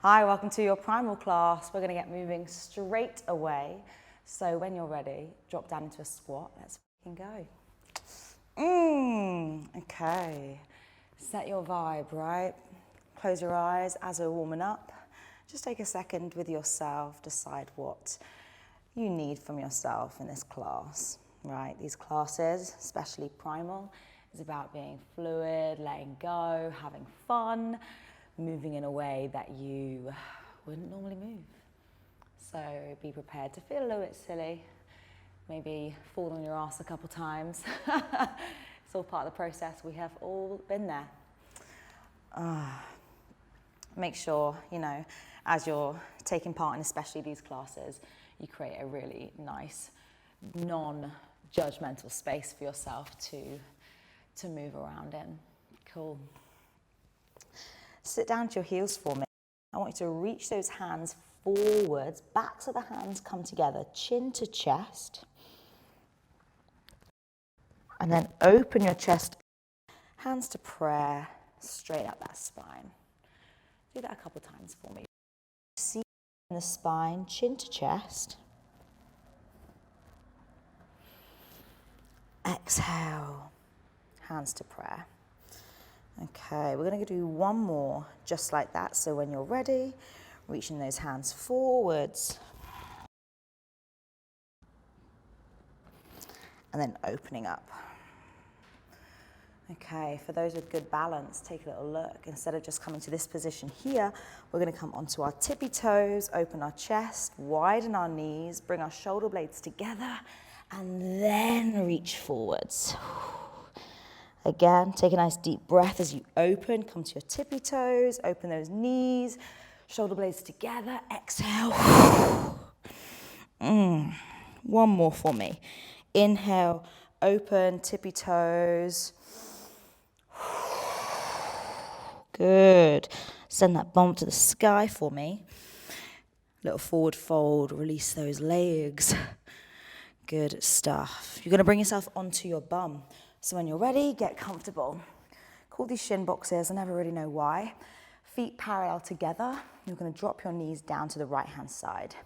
Hi, welcome to your primal class. We're going to get moving straight away. So when you're ready, drop down into a squat. Let's fucking go. Okay. Set your vibe, right? Close your eyes as we're warming up. Just take a second with yourself, decide what you need from yourself in this class, right? These classes, especially primal, is about being fluid, letting go, having fun, moving in a way that you wouldn't normally move. So be prepared to feel a little bit silly, maybe fall on your ass a couple times. It's all part of the process. We have all been there. Make sure, as you're taking part in especially these classes, you create a really nice, non-judgmental space for yourself to move around in. Cool. Sit down to your heels for me. I want you to reach those hands forwards, backs of the hands come together, chin to chest. And then open your chest, hands to prayer, straight up that spine. Do that a couple times for me. Seat in the spine, chin to chest. Exhale, hands to prayer. Okay, we're going to do one more just like that. So when you're ready, reaching those hands forwards. And then opening up. Okay, for those with good balance, take a little look. Instead of just coming to this position here, we're going to come onto our tippy toes, open our chest, widen our knees, bring our shoulder blades together, and then reach forwards. Again, take a nice deep breath as you open, come to your tippy toes, open those knees, shoulder blades together, exhale. One more for me. Inhale, open, tippy toes. Good. Send that bump to the sky for me. Little forward fold, release those legs. Good stuff. You're going to bring yourself onto your bum. So when you're ready, get comfortable. Call these shin boxes, I never really know why. Feet parallel together. You're going to drop your knees down to the right-hand side.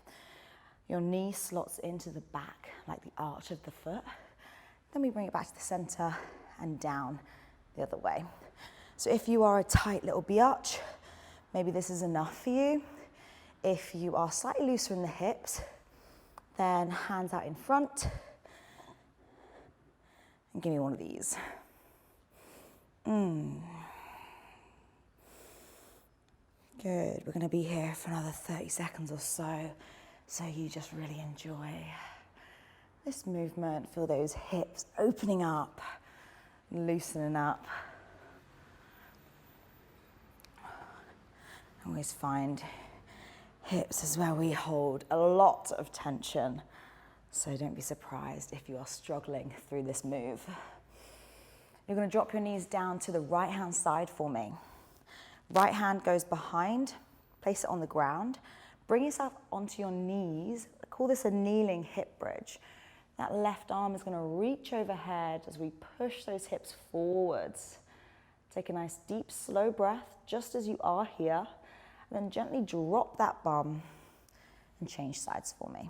Your knee slots into the back, like the arch of the foot. Then we bring it back to the center and down the other way. So if you are a tight little biatch, maybe this is enough for you. If you are slightly looser in the hips, then hands out in front. And give me one of these. Good. We're going to be here for another 30 seconds or so you just really enjoy this movement. Feel those hips opening up, loosening up. I always find hips is where we hold a lot of tension. So don't be surprised if you are struggling through this move. You're going to drop your knees down to the right-hand side for me. Right hand goes behind, place it on the ground. Bring yourself onto your knees. I call this a kneeling hip bridge. That left arm is going to reach overhead as we push those hips forwards. Take a nice deep, slow breath, just as you are here. And then gently drop that bum and change sides for me.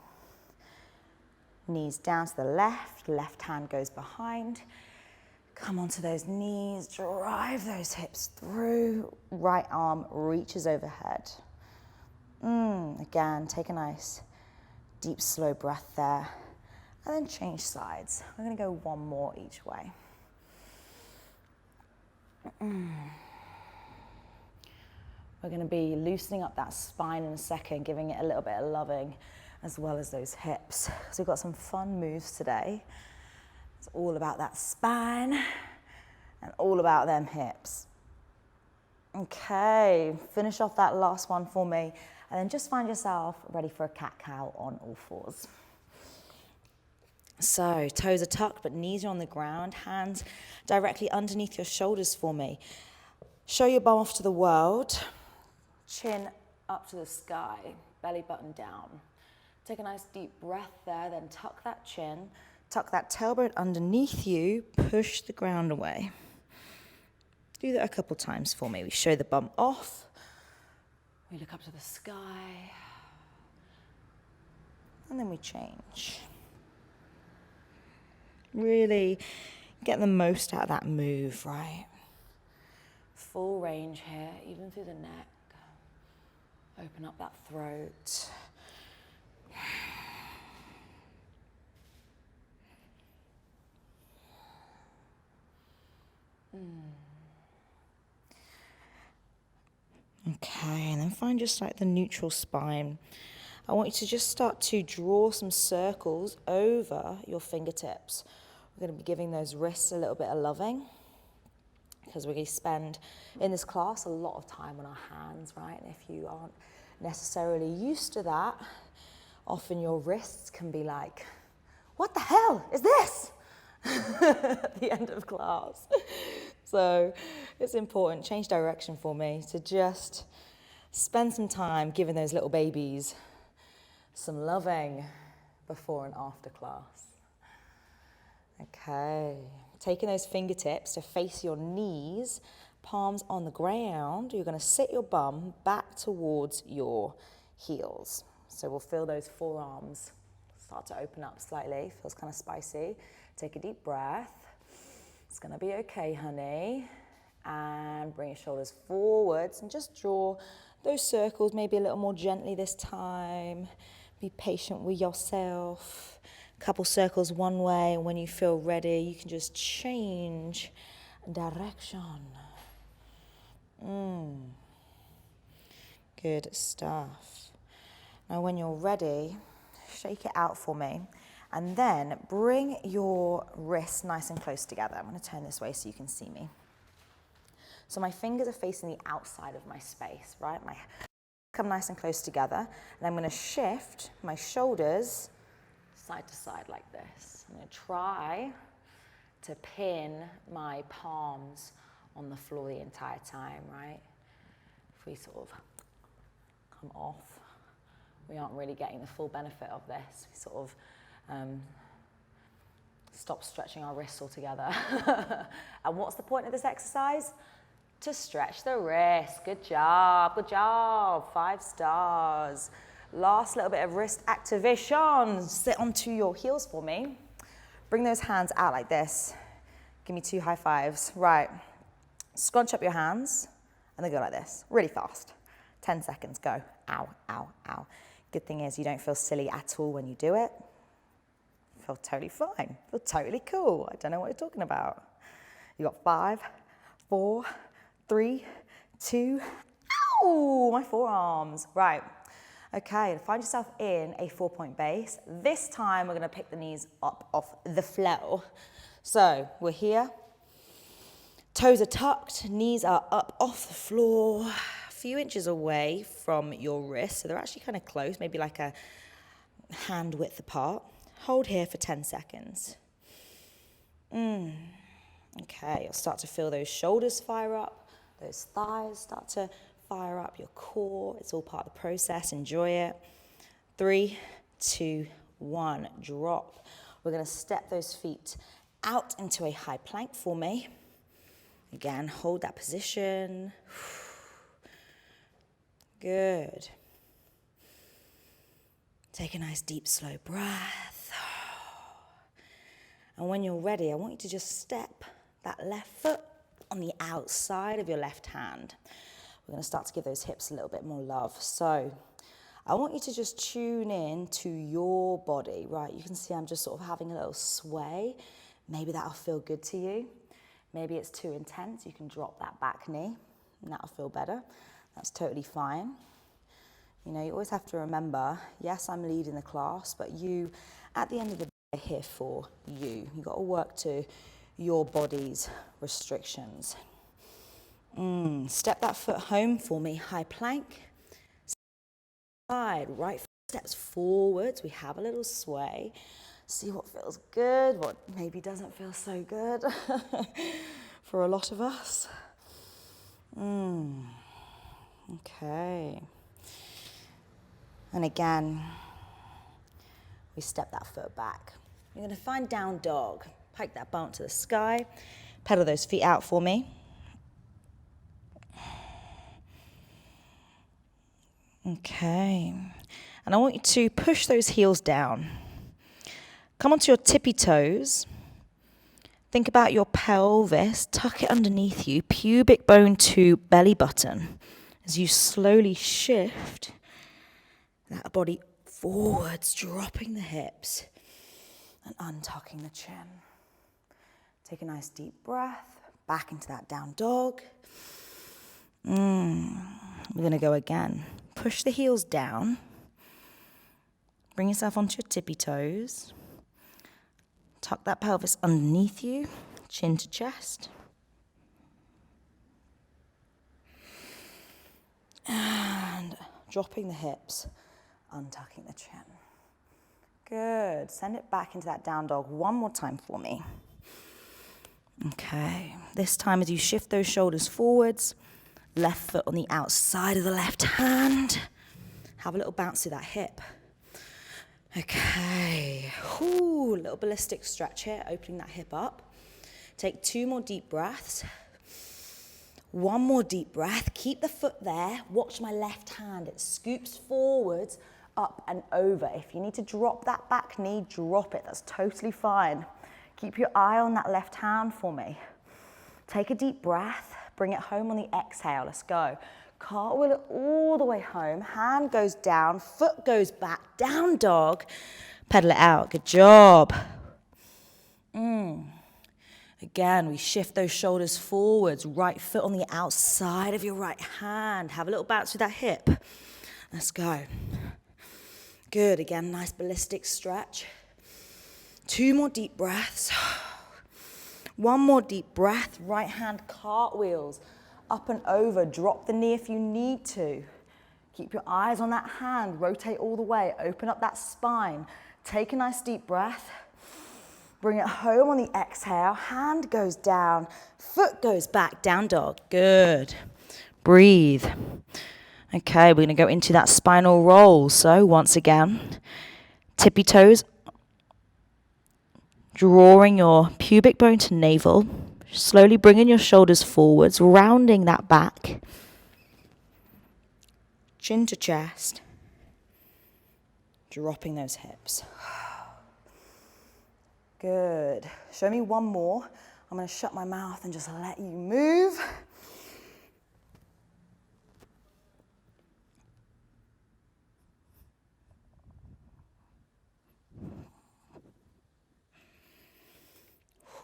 Knees down to the left hand goes behind. Come onto those knees, drive those hips through. Right arm reaches overhead. Again, take a nice deep, slow breath there. And then change sides. We're going to go one more each way. We're going to be loosening up that spine in a second, giving it a little bit of loving, as well as those hips. So we've got some fun moves today. It's all about that spine and all about them hips. Okay, finish off that last one for me, and then just find yourself ready for a cat-cow on all fours. So toes are tucked, but knees are on the ground, hands directly underneath your shoulders for me. Show your bum off to the world, chin up to the sky, belly button down. Take a nice deep breath there, then tuck that chin, tuck that tailbone underneath you, push the ground away. Do that a couple times for me. We show the bum off, We look up to the sky. And then we change. Really get the most out of that move, right? Full range here, even through the neck. Open up that throat. Okay, and then find just like the neutral spine. I want you to just start to draw some circles over your fingertips. We're going to be giving those wrists a little bit of loving because we're going to spend in this class a lot of time on our hands, right? And if you aren't necessarily used to that, often your wrists can be like, what the hell is this? At the end of class. So it's important, change direction for me, to just spend some time giving those little babies some loving before and after class. Okay, taking those fingertips to face your knees, palms on the ground. You're going to sit your bum back towards your heels. So we'll feel those forearms start to open up slightly. Feels kind of spicy. Take a deep breath. It's going to be okay, honey. And bring your shoulders forwards and just draw those circles maybe a little more gently this time. Be patient with yourself. A couple circles one way, and when you feel ready, you can just change direction. Good stuff. Now when you're ready, shake it out for me. And then bring your wrists nice and close together. I'm going to turn this way so you can see me. So my fingers are facing the outside of my space, right? My come nice and close together. And I'm going to shift my shoulders side to side like this. I'm going to try to pin my palms on the floor the entire time, right? If we sort of come off, we aren't really getting the full benefit of this. We sort of stop stretching our wrists altogether. And what's the point of this exercise? To stretch the wrist. Good job, good job. 5 stars. Last little bit of wrist activation. Sit onto your heels for me. Bring those hands out like this. Give me 2 high fives. Right. Scrunch up your hands and then go like this. Really fast. 10 seconds, go. Ow, ow, ow. Good thing is you don't feel silly at all when you do it. Feel totally fine. Feel totally cool. I don't know what you're talking about. You got 5, 4, 3, 2, ow, my forearms. Right. Okay, find yourself in a 4-point base. This time we're going to pick the knees up off the floor. So we're here. Toes are tucked, knees are up off the floor, a few inches away from your wrists. So they're actually kind of close, maybe like a hand width apart. Hold here for 10 seconds. Okay, you'll start to feel those shoulders fire up, those thighs start to fire up, your core. It's all part of the process. Enjoy it. 3, 2, 1, drop. We're going to step those feet out into a high plank for me. Again, hold that position. Good. Take a nice deep, slow breath. And when you're ready, I want you to just step that left foot on the outside of your left hand. We're going to start to give those hips a little bit more love. So I want you to just tune in to your body, right? You can see I'm just sort of having a little sway. Maybe that'll feel good to you. Maybe it's too intense. You can drop that back knee and that'll feel better. That's totally fine. You know, you always have to remember, yes, I'm leading the class, but you, at the end of the day, are here for you. You've got to work to your body's restrictions. Step that foot home for me. High plank. Side, right foot steps forwards. We have a little sway. See what feels good, what maybe doesn't feel so good for a lot of us. Okay. And again, we step that foot back. You're going to find down dog. Pike that bum to the sky. Pedal those feet out for me. Okay. And I want you to push those heels down. Come onto your tippy toes. Think about your pelvis. Tuck it underneath you. Pubic bone to belly button. As you slowly shift that body forwards, dropping the hips and untucking the chin. Take a nice deep breath. Back into that down dog. We're going to go again. Push the heels down. Bring yourself onto your tippy toes. Tuck that pelvis underneath you, chin to chest. And dropping the hips, untucking the chin. Good. Send it back into that down dog one more time for me. Okay. This time as you shift those shoulders forwards, left foot on the outside of the left hand. Have a little bounce to that hip. Okay. Ooh, little ballistic stretch here, opening that hip up. Take 2 more deep breaths. 1 more deep breath. Keep the foot there. Watch my left hand. It scoops forwards, up and over. If you need to drop that back knee, drop it. That's totally fine. Keep your eye on that left hand for me. Take a deep breath. Bring it home on the exhale. Let's go. Cartwheel it all the way home. Hand goes down. Foot goes back. Down dog. Pedal it out. Good job. Again, we shift those shoulders forwards. Right foot on the outside of your right hand. Have a little bounce with that hip. Let's go. Good. Again, nice ballistic stretch. 2 more deep breaths. 1 more deep breath. Right hand cartwheels. Up and over. Drop the knee if you need to. Keep your eyes on that hand. Rotate all the way. Open up that spine. Take a nice deep breath. Bring it home on the exhale. Hand goes down. Foot goes back. Down dog. Good. Breathe. Okay, we're going to go into that spinal roll. So once again, tippy toes. Drawing your pubic bone to navel. Slowly bringing your shoulders forwards. Rounding that back. Chin to chest. Dropping those hips. Good. Show me 1 more. I'm going to shut my mouth and just let you move.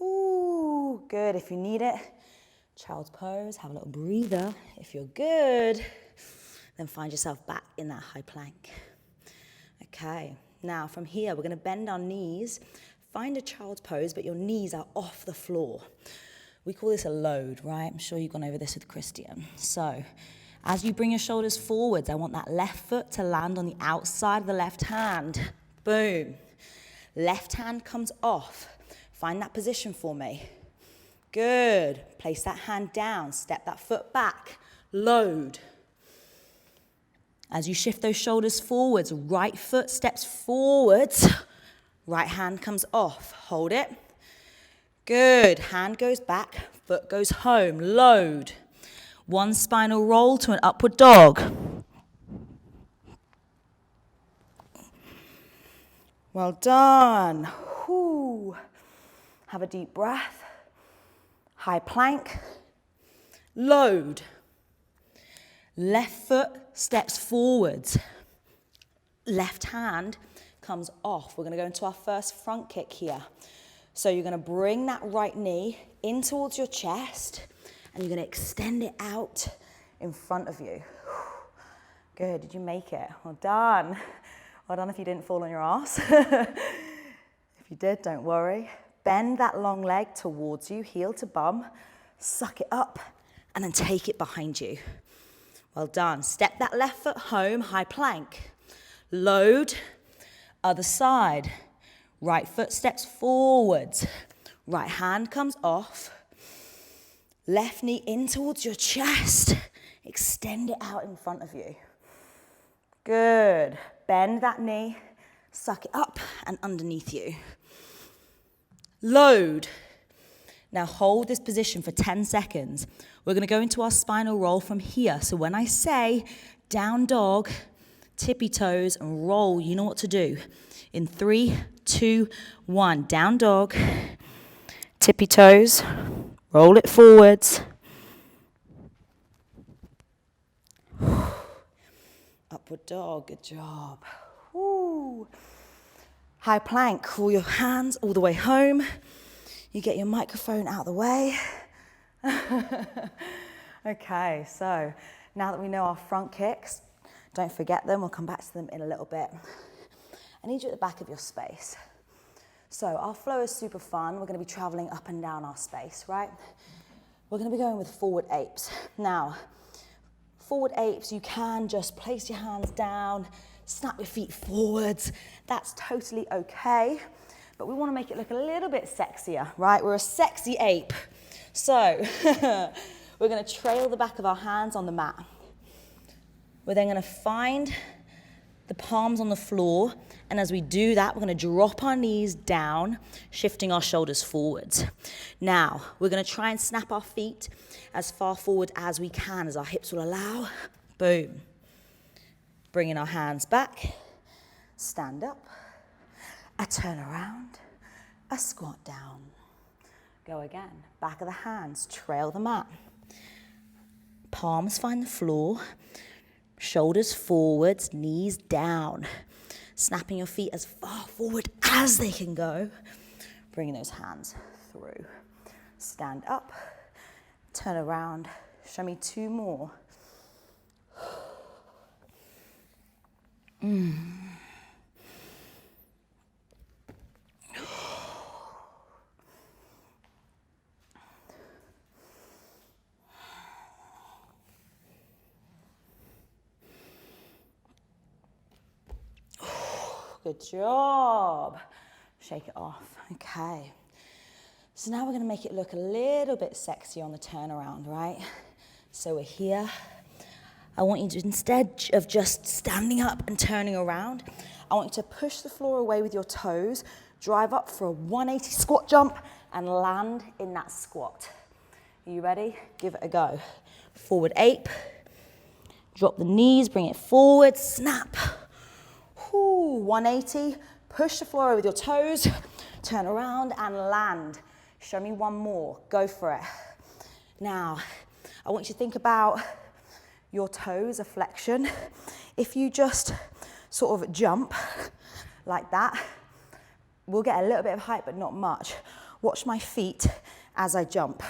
Ooh, good. If you need it, child's pose. Have a little breather. If you're good, then find yourself back in that high plank. Okay. Now from here, we're going to bend our knees. Find a child's pose, but your knees are off the floor. We call this a load, right? I'm sure you've gone over this with Christian. So as you bring your shoulders forwards, I want that left foot to land on the outside of the left hand. Boom. Left hand comes off. Find that position for me. Good. Place that hand down. Step that foot back. Load. As you shift those shoulders forwards, right foot steps forwards. Right hand comes off. Hold it. Good. Hand goes back. Foot goes home. Load. 1 spinal roll to an upward dog. Well done. Whew. Have a deep breath. High plank. Load. Left foot steps forwards. Left hand comes off. We're going to go into our first front kick here. So you're going to bring that right knee in towards your chest and you're going to extend it out in front of you. Good. Did you make it? Well done. Well done if you didn't fall on your ass. If you did, don't worry. Bend that long leg towards you, heel to bum. Suck it up and then take it behind you. Well done. Step that left foot home, high plank. Load. Other side. Right foot steps forwards. Right hand comes off. Left knee in towards your chest. Extend it out in front of you. Good. Bend that knee. Suck it up and underneath you. Load. Now hold this position for 10 seconds. We're going to go into our spinal roll from here. So when I say down dog, tippy toes, and roll. You know what to do. In 3, 2, 1. Down dog, tippy toes, roll it forwards. Upward dog, good job. Woo. High plank, crawl your hands all the way home. You get your microphone out of the way. Okay, so now that we know our front kicks, don't forget them, we'll come back to them in a little bit. I need you at the back of your space. So our flow is super fun. We're going to be traveling up and down our space, right? We're going to be going with forward apes. Now, forward apes, you can just place your hands down, snap your feet forwards. That's totally okay. But we want to make it look a little bit sexier, right? We're a sexy ape. So we're going to trail the back of our hands on the mat. We're then going to find the palms on the floor. And as we do that, we're going to drop our knees down, shifting our shoulders forwards. Now, we're going to try and snap our feet as far forward as we can, as our hips will allow. Boom. Bringing our hands back. Stand up. A turn around. A squat down. Go again. Back of the hands. Trail the mat. Palms find the floor. Shoulders forwards. Knees down. Snapping your feet as far forward as they can go. Bringing those hands through. Stand up. Turn around. Show me 2 more. Good job. Shake it off. Okay. So now we're going to make it look a little bit sexy on the turnaround, right? So we're here. I want you to, instead of just standing up and turning around, I want you to push the floor away with your toes, drive up for a 180 squat jump, and land in that squat. Are you ready? Give it a go. Forward ape. Drop the knees, bring it forward, snap. 180, push the floor over with your toes, turn around and land. Show me 1 more, go for it. Now, I want you to think about your toes, a flexion. If you just sort of jump like that, we'll get a little bit of height, but not much. Watch my feet as I jump.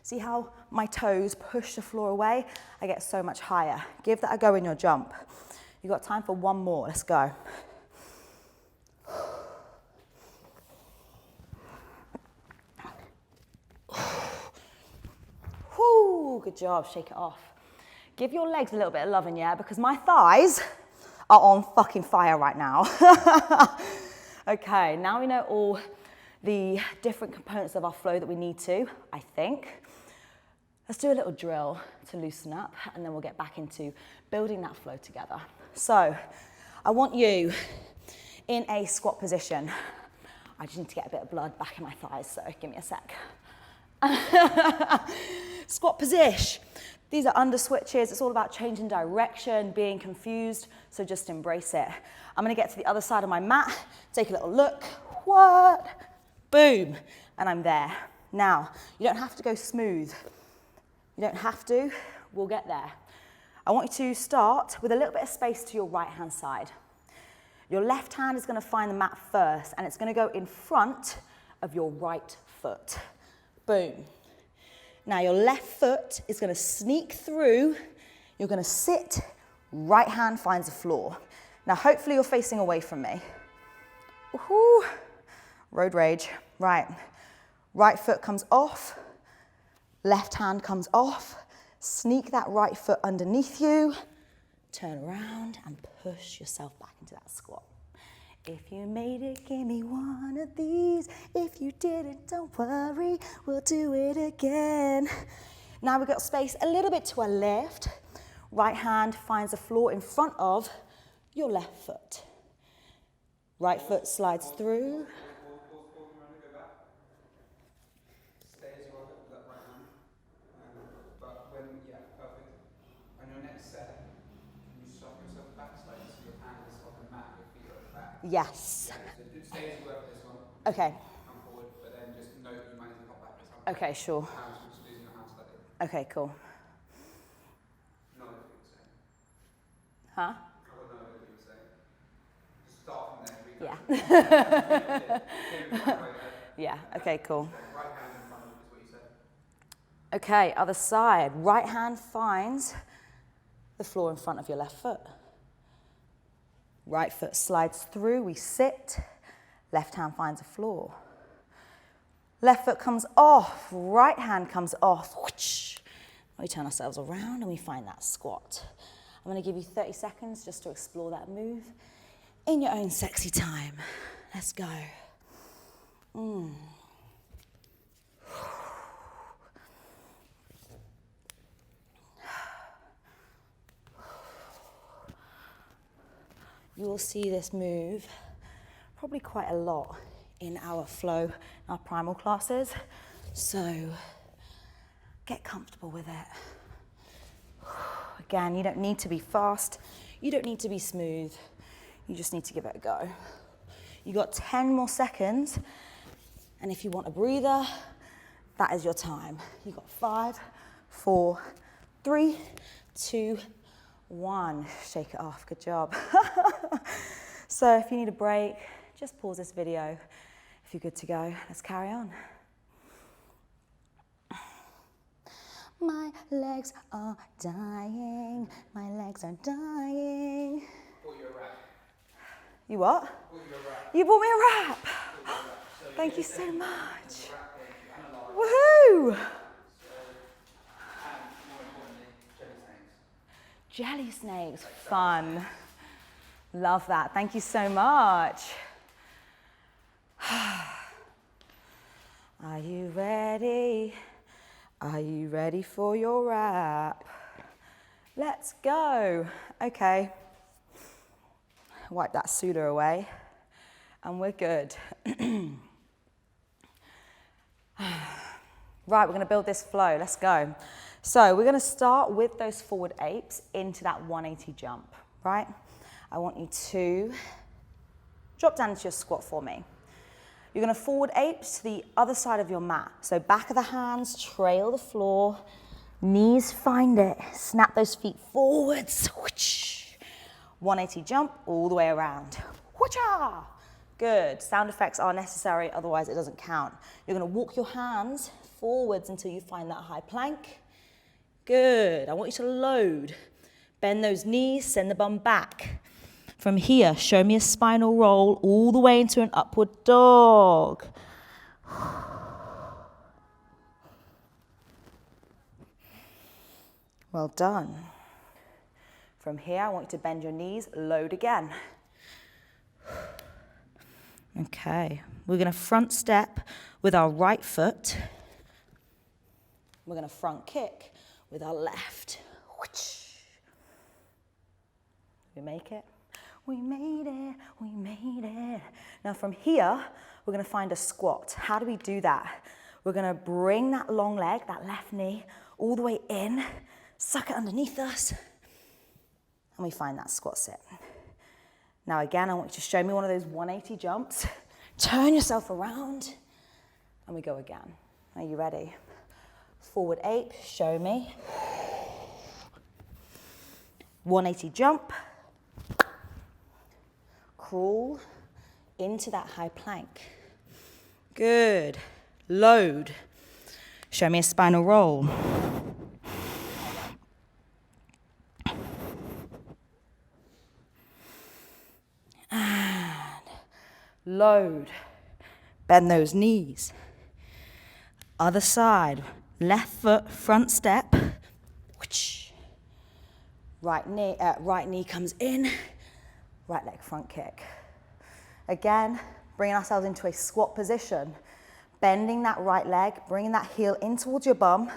See how my toes push the floor away? I get so much higher. Give that a go in your jump. You've got time for 1 more, let's go. Whoo, good job, shake it off. Give your legs a little bit of loving, yeah, because my thighs are on fucking fire right now. Okay, now we know all the different components of our flow that we need to, I think. Let's do a little drill to loosen up, and then we'll get back into building that flow together. So, I want you in a squat position. I just need to get a bit of blood back in my thighs, so give me a sec. Squat position. These are under switches. It's all about changing direction, being confused, so just embrace it. I'm gonna get to the other side of my mat, take a little look. What? Boom, and I'm there. Now, you don't have to go smooth. You don't have to, we'll get there. I want you to start with a little bit of space to your right-hand side. Your left hand is going to find the mat first, and it's going to go in front of your right foot. Boom. Now your left foot is going to sneak through. You're going to sit, right hand finds the floor. Now hopefully you're facing away from me. Woohoo. Road rage. Right. Right foot comes off. Left hand comes off. Sneak that right foot underneath you. Turn around and push yourself back into that squat. If you made it, give me one of these. If you didn't, don't worry, we'll do it again. Now we've got space a little bit to our left. Right hand finds the floor in front of your left foot. Right foot slides through. Stay as you are with that right hand. But when, yeah, perfect. On your next set, Yes. Yeah, so stay as you were for this one. Okay. Come forward, but then just note that you might need to hop back at some point. Okay, sure. Hands, you're just losing your hands slightly. Okay, cool. No idea what you're saying. Huh? I've got no idea what you're saying. Just start from there. Yeah. Yeah. Yeah, okay, cool. Right hand in front of you is what you said. Okay, other side. Right hand finds the floor in front of your left foot. Right foot slides through, we sit. Left hand finds the floor. Left foot comes off, right hand comes off. We turn ourselves around and we find that squat. I'm going to give you 30 seconds just to explore that move in your own sexy time. Let's go. You will see this move probably quite a lot in our flow, our primal classes. So get comfortable with it. Again, you don't need to be fast. You don't need to be smooth. You just need to give it a go. You got 10 more seconds. And if you want a breather, that is your time. You got 5, 4, 3, 2, 1. Shake it off. Good job. So if you need a break, just pause this video. If you're good to go, let's carry on. My legs are dying. My legs are dying. Bought you a wrap. You what? Bought you a wrap. You bought me a wrap. So Thank you so much. wrap in, analyse. Woohoo! And more importantly, jelly snakes. Jelly snakes, fun. Love that. Thank you so much. Are you ready? Are you ready for your wrap? Let's go. Okay. Wipe that Sula away and we're good. Right, we're going to build this flow. Let's go. So we're going to start with those forward apes into that 180 jump, right? I want you to drop down into your squat for me. You're going to forward ape to the other side of your mat. So back of the hands, trail the floor, knees find it, snap those feet forwards. 180 jump all the way around. Good. Sound effects are necessary, otherwise it doesn't count. You're going to walk your hands forwards until you find that high plank. Good. I want you to load. Bend those knees, send the bum back. From here, show me a spinal roll all the way into an upward dog. Well done. From here, I want you to bend your knees, load again. Okay, we're going to front step with our right foot. We're going to front kick with our left. We make it. We made it, we made it. Now from here, we're going to find a squat. How do we do that? We're going to bring that long leg, that left knee, all the way in, suck it underneath us, and we find that squat sit. Now again, I want you to show me one of those 180 jumps. Turn yourself around, and we go again. Are you ready? Forward ape, show me. 180 jump. Crawl into that high plank. Good. Load. Show me a spinal roll. And load. Bend those knees. Other side. Left foot, front step. Right knee comes in. Right leg front kick. Again, bringing ourselves into a squat position. Bending that right leg, bringing that heel in towards your bum,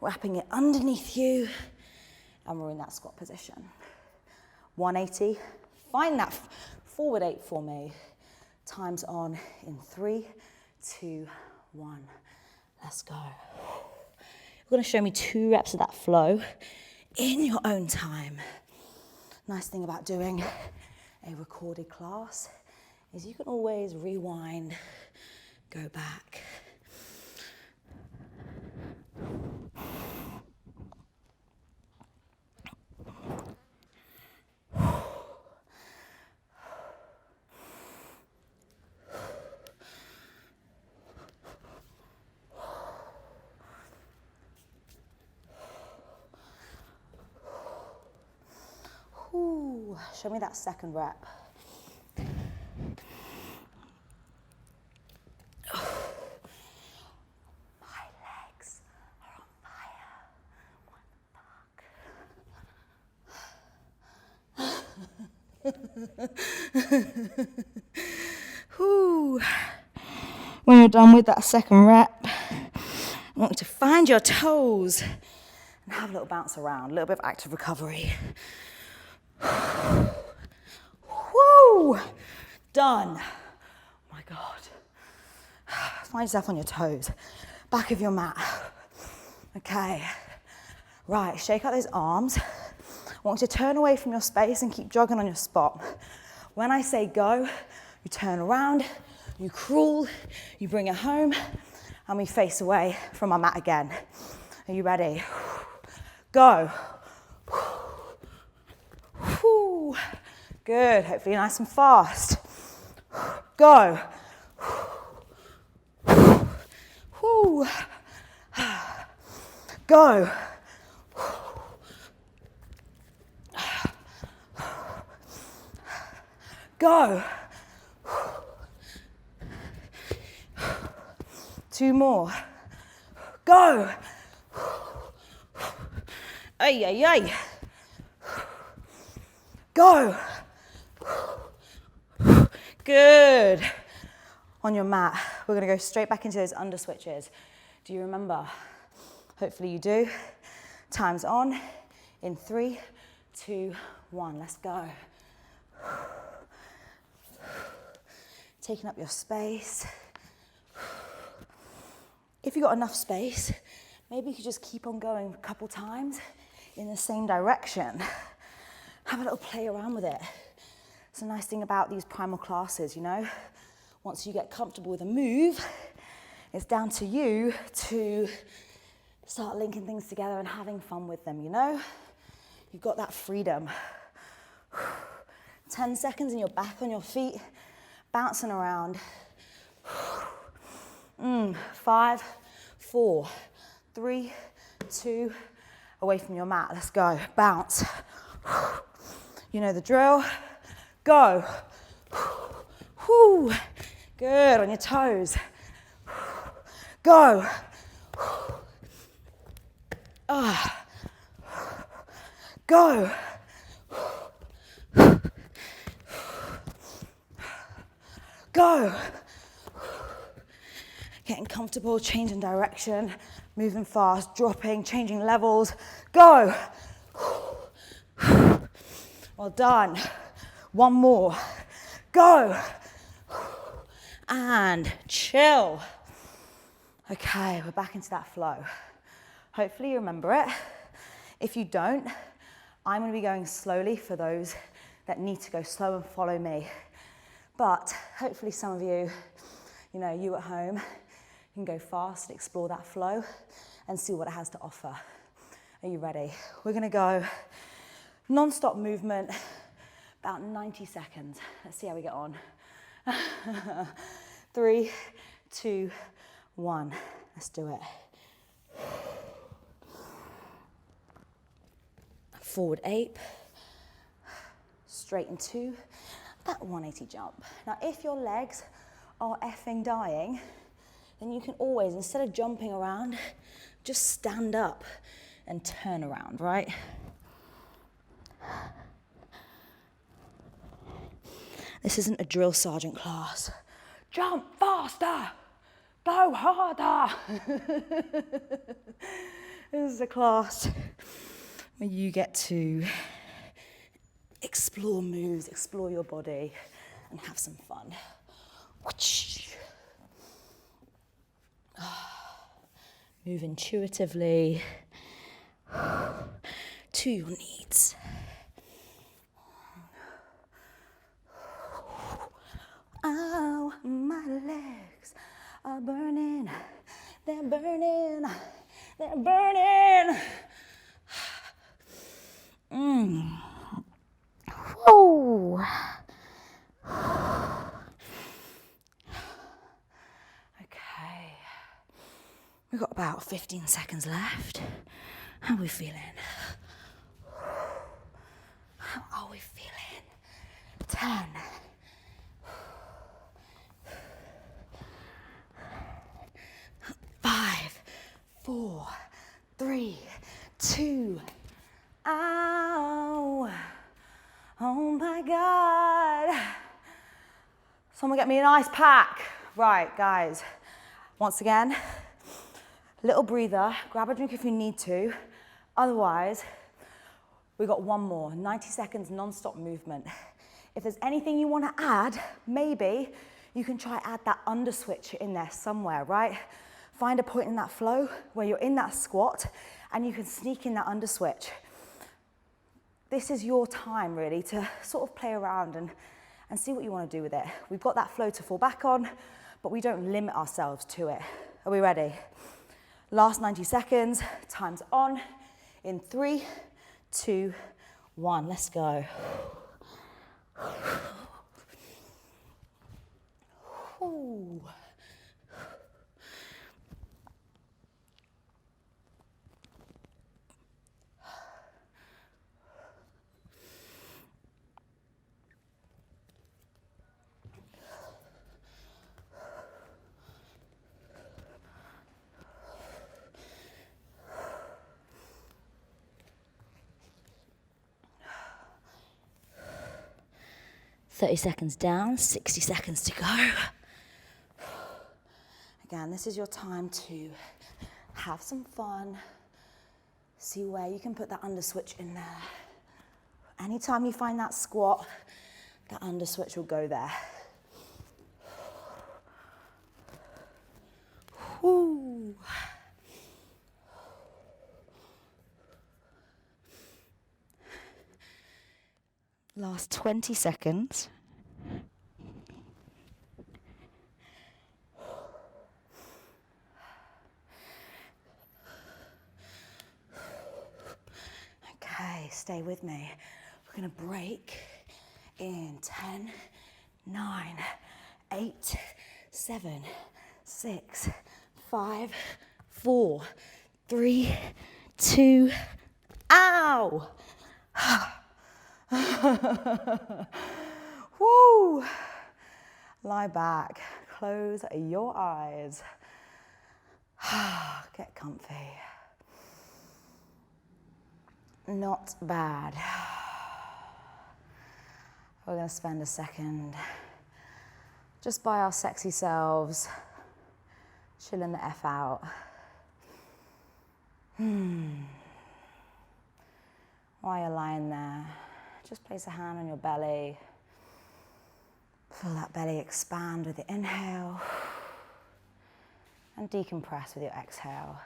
wrapping it underneath you, and we're in that squat position. 180, find that forward ape for me. Time's on in 3, 2, 1. Let's go. You're gonna show me 2 reps of that flow in your own time. Nice thing about doing a recorded class is you can always rewind, go back. Ooh, show me that second rep. My legs are on fire. What the fuck? Ooh. When you're done with that second rep, I want you to find your toes and have a little bounce around, a little bit of active recovery. Woo! Done. Oh my God. Find yourself on your toes, back of your mat. Okay. Right, shake out those arms. I want you to turn away from your space and keep jogging on your spot. When I say go, you turn around, you crawl, you bring it home, and we face away from our mat again. Are you ready? Go. Whew. Good, hopefully nice and fast. Go. Whew. Go. Go. 2 more. Go. Ay, ay, ay. Go. Good. On your mat, we're going to go straight back into those under switches. Do you remember? Hopefully you do. Time's on. In 3, 2, 1. Let's go. Taking up your space. If you've got enough space, maybe you could just keep on going a couple times in the same direction. Have a little play around with it. It's a nice thing about these primal classes, you know? Once you get comfortable with a move, it's down to you to start linking things together and having fun with them, you know? You've got that freedom. 10 seconds and you're back on your feet, bouncing around. 5, 4, 3, 2, away from your mat. Let's go. Bounce. You know the drill. Go. Whew. Good, on your toes. Go. Go. Go. Getting comfortable, changing direction, moving fast, dropping, changing levels. Go. Well done. 1 more. Go. And chill. Okay, we're back into that flow. Hopefully you remember it. If you don't, I'm going to be going slowly for those that need to go slow and follow me. But hopefully some of you, you know, you at home, you can go fast and explore that flow and see what it has to offer. Are you ready? We're going to go non-stop movement, about 90 seconds. Let's see how we get on. 3, 2, 1. Let's do it. Forward ape, straighten 2, that 180 jump. Now if your legs are effing dying, then you can always, instead of jumping around, just stand up and turn around, right? This isn't a drill sergeant class. Jump faster, go harder. This is a class where you get to explore moves, explore your body, and have some fun. Move intuitively to your needs. my legs are burning. They're burning. They're burning. Whoa. Okay. We've got about 15 seconds left. How are we feeling? How are we feeling? 10. 5, 4, 3, 2. Ow. Oh my God. Someone get me an ice pack. Right, guys. Once again, little breather. Grab a drink if you need to. Otherwise, we got one more. 90 seconds non-stop movement. If there's anything you want to add, maybe you can try add that under switch in there somewhere, right? Find a point in that flow where you're in that squat and you can sneak in that under switch. This is your time really to sort of play around and see what you want to do with it. We've got that flow to fall back on, but we don't limit ourselves to it. Are we ready? Last 90 seconds, time's on. In 3, 2, 1, let's go. Ooh. 30 seconds down, 60 seconds to go. Again, this is your time to have some fun. See where you can put that under switch in there. Anytime you find that squat, that under switch will go there. Woo. Last 20 seconds. Okay, stay with me. We're going to break in 10, 9, 8, 7, 6, 5, 4, 3, 2, ow! Woo! Lie back, close your eyes. Get comfy. Not bad. We're going to spend a second just by our sexy selves, chilling the F out. While you're lying there, just place a hand on your belly. Feel that belly expand with the inhale and decompress with your exhale.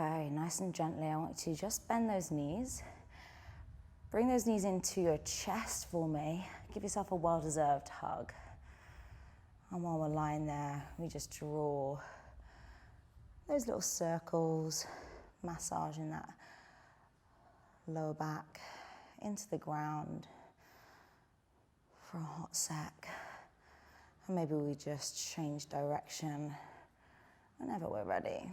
Okay, nice and gently, I want you to just bend those knees. Bring those knees into your chest for me. Give yourself a well-deserved hug. And while we're lying there, we just draw those little circles, massaging that lower back into the ground for a hot sec. And maybe we just change direction whenever we're ready.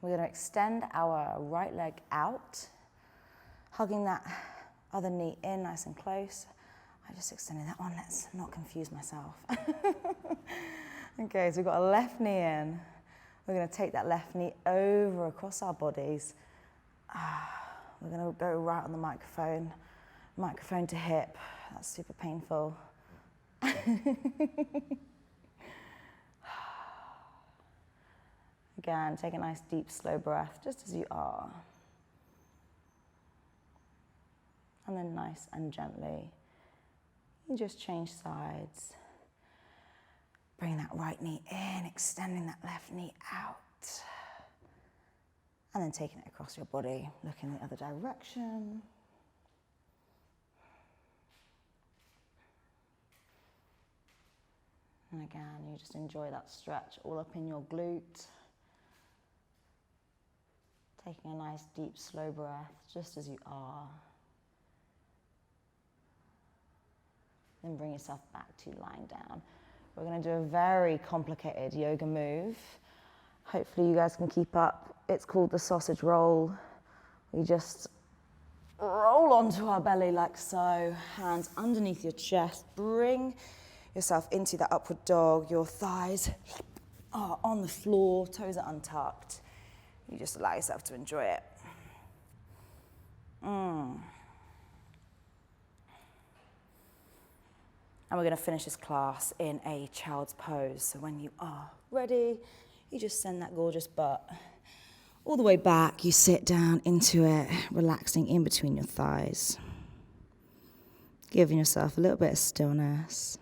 We're going to extend our right leg out, hugging that other knee in nice and close. I just extended that one, let's not confuse myself. Okay, so we've got a left knee in. We're going to take that left knee over across our bodies. We're going to go right on the microphone to hip. That's super painful. Again, take a nice deep, slow breath, just as you are. And then nice and gently, you just change sides. Bring that right knee in, extending that left knee out. And then taking it across your body, looking the other direction. And again, you just enjoy that stretch all up in your glute. Taking a nice deep, slow breath, just as you are. Then bring yourself back to lying down. We're going to do a very complicated yoga move. Hopefully you guys can keep up. It's called the sausage roll. We just roll onto our belly like so, hands underneath your chest. Bring yourself into that upward dog. Your thighs are on the floor, toes are untucked. You just allow yourself to enjoy it. And we're going to finish this class in a child's pose. So when you are ready, you just send that gorgeous butt all the way back. You sit down into it, relaxing in between your thighs. Giving yourself a little bit of stillness.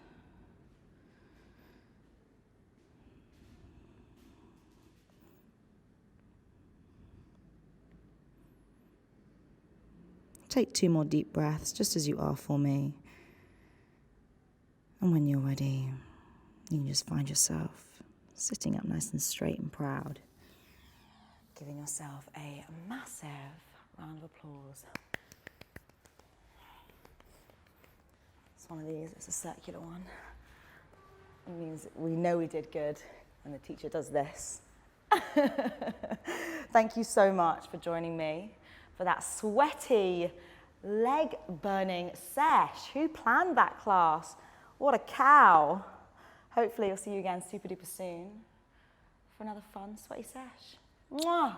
Take 2 more deep breaths, just as you are for me. And when you're ready, you can just find yourself sitting up nice and straight and proud. Giving yourself a massive round of applause. It's one of these, it's a circular one. It means we know we did good when the teacher does this. Thank you so much for joining me for that sweaty, leg-burning sesh. Who planned that class? What a cow. Hopefully I'll see you again super duper soon for another fun, sweaty sesh. Mwah!